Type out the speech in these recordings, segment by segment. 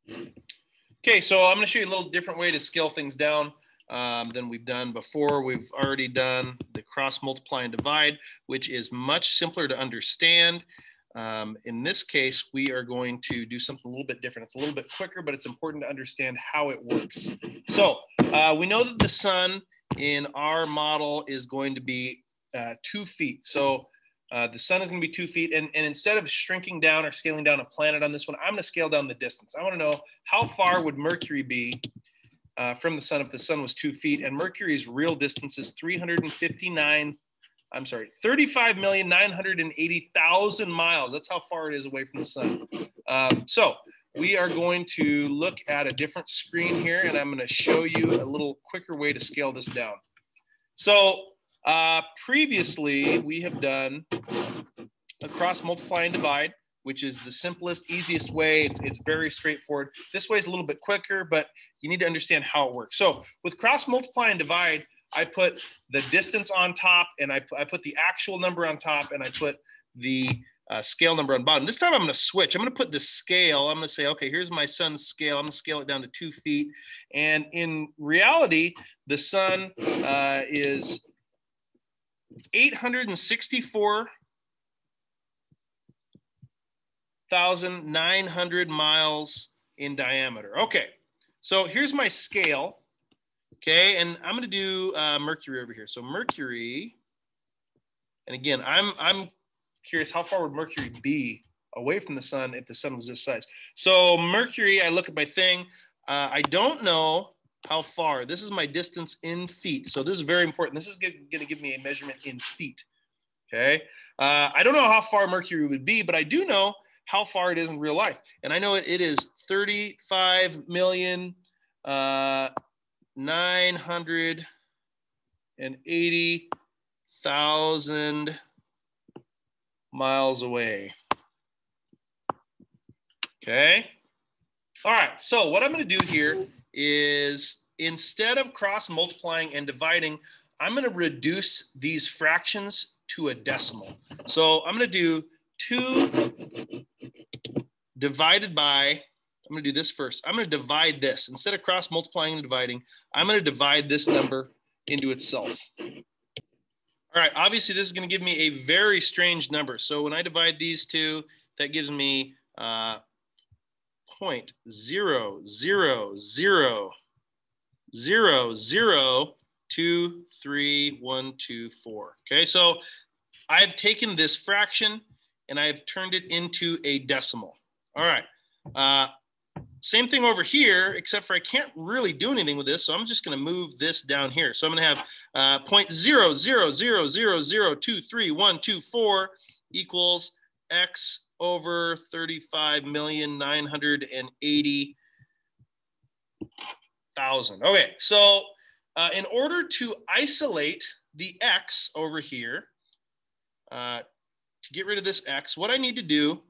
Okay, so I'm going to show you a little different way to scale things down than we've done before. We've already done the cross, multiply, and divide, which is much simpler to understand. In this case, we are going to do something a little bit different. It's a little bit quicker, but it's important to understand how it works. So we know that the sun in our model is going to be 2 feet. So the sun is going to be 2 feet. And instead of shrinking down or scaling down a planet on this one, I'm going to scale down the distance. I want to know how far would Mercury be from the sun if the sun was 2 feet. And Mercury's real distance is 35,980,000 miles. That's how far it is away from the sun. So we are going to look at a different screen here, and I'm going to show you a little quicker way to scale this down. So previously, we have done a cross, multiply, and divide, which is the simplest, easiest way. It's very straightforward. This way is a little bit quicker, but you need to understand how it works. So with cross, multiply, and divide, I put the distance on top, and I put the actual number on top, and I put the scale number on bottom. This time I'm going to switch. I'm going to put the scale. I'm going to say, okay, here's my sun's scale. I'm going to scale it down to 2 feet. And in reality, the sun is 864,900 miles in diameter. Okay, so here's my scale. Okay, and I'm going to do Mercury over here. So Mercury, and again, I'm curious, how far would Mercury be away from the sun if the sun was this size? So Mercury, I look at my thing. I don't know how far. This is my distance in feet. So this is very important. This is going to give me a measurement in feet. Okay. I don't know how far Mercury would be, but I do know how far it is in real life. And I know it is 35,980,000 miles away. Okay. All right. So what I'm going to do here is, instead of cross multiplying and dividing, I'm going to reduce these fractions to a decimal. So I'm going to do 2 divided by, I'm going to do this first. I'm going to divide this. Instead of cross multiplying and dividing, I'm going to divide this number into itself. All right, obviously this is going to give me a very strange number. So when I divide these two, that gives me 0.0000023,124. Okay, so I've taken this fraction and I've turned it into a decimal. All right. Same thing over here, except for I can't really do anything with this, so I'm just going to move this down here. So I'm going to have 0.0000023,124 equals x over 35,980,000. Okay, so in order to isolate the x over here, to get rid of this x, what I need to do,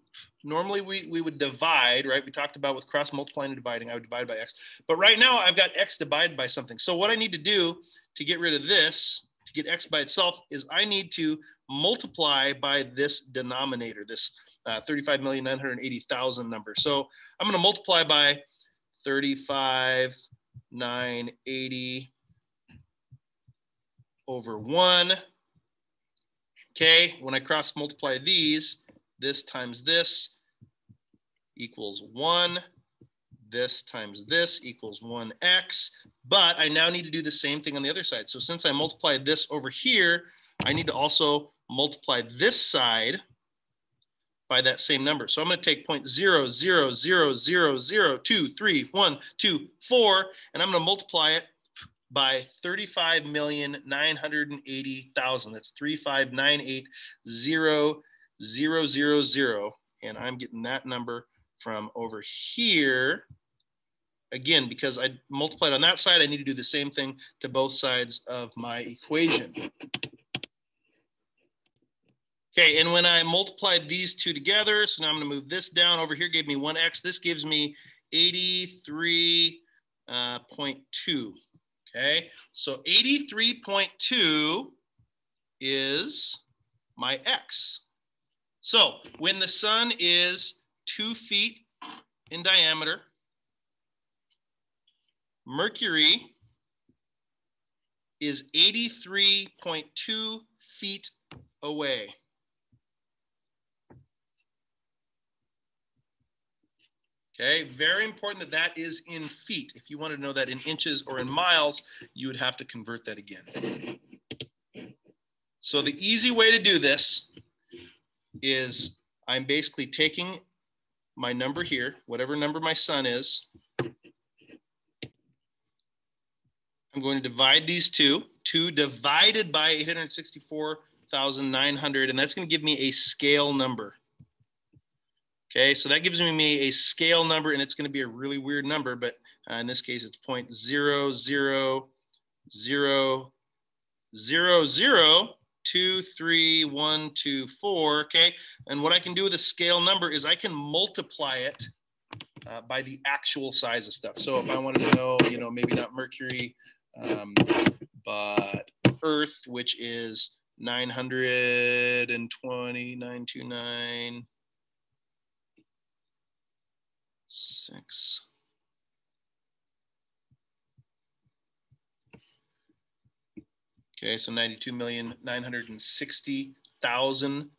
normally we would divide, right? We talked about with cross multiplying and dividing, I would divide by x. But right now I've got x divided by something. So what I need to do to get rid of this, to get x by itself, is I need to multiply by this denominator, this 35,980,000 number. So I'm going to multiply by 35,980 over 1. Okay, when I cross multiply these, this times this equals 1. This times this equals 1x. But I now need to do the same thing on the other side. So since I multiplied this over here, I need to also multiply this side by that same number. So I'm going to take 0.0000023,124, and I'm going to multiply it by 35,980,000. That's 35,980,000. And I'm getting that number from over here. Again, because I multiplied on that side, I need to do the same thing to both sides of my equation. Okay, and when I multiplied these two together, so now I'm going to move this down. Over here gave me 1x. This gives me 83.2. Okay, so 83.2 is my x. So when the sun is 2 feet in diameter, Mercury is 83.2 feet away. Okay, very important that that is in feet. If you wanted to know that in inches or in miles, you would have to convert that again. So the easy way to do this is I'm basically taking my number here, whatever number my sun is. I'm going to divide these two. 2 divided by 864,900, and that's going to give me a scale number. Okay, so that gives me a scale number, and it's going to be a really weird number, but in this case, it's 0.000232124. Okay, and what I can do with a scale number is I can multiply it by the actual size of stuff. So if I wanted to know, you know, maybe not Mercury, but Earth, which is 92929. 6. Okay, so 92,960,000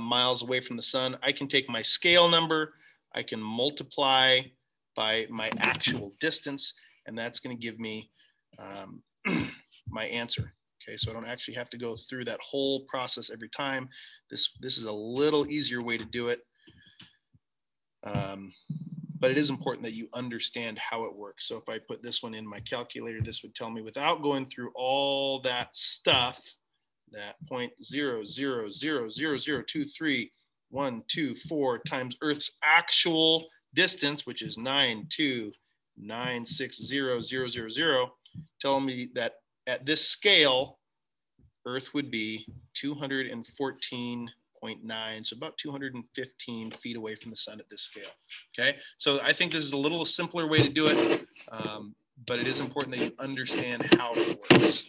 miles away from the sun. I can take my scale number, I can multiply by my actual distance, and that's going to give me my answer. Okay, so I don't actually have to go through that whole process every time. This is a little easier way to do it. But it is important that you understand how it works. So if I put this one in my calculator, this would tell me without going through all that stuff, that 0.0000023,124 times Earth's actual distance, which is 92960,000, telling me that at this scale, Earth would be 214.9, so about 215 feet away from the sun at this scale. Okay, so I think this is a little simpler way to do it, but it is important that you understand how it works.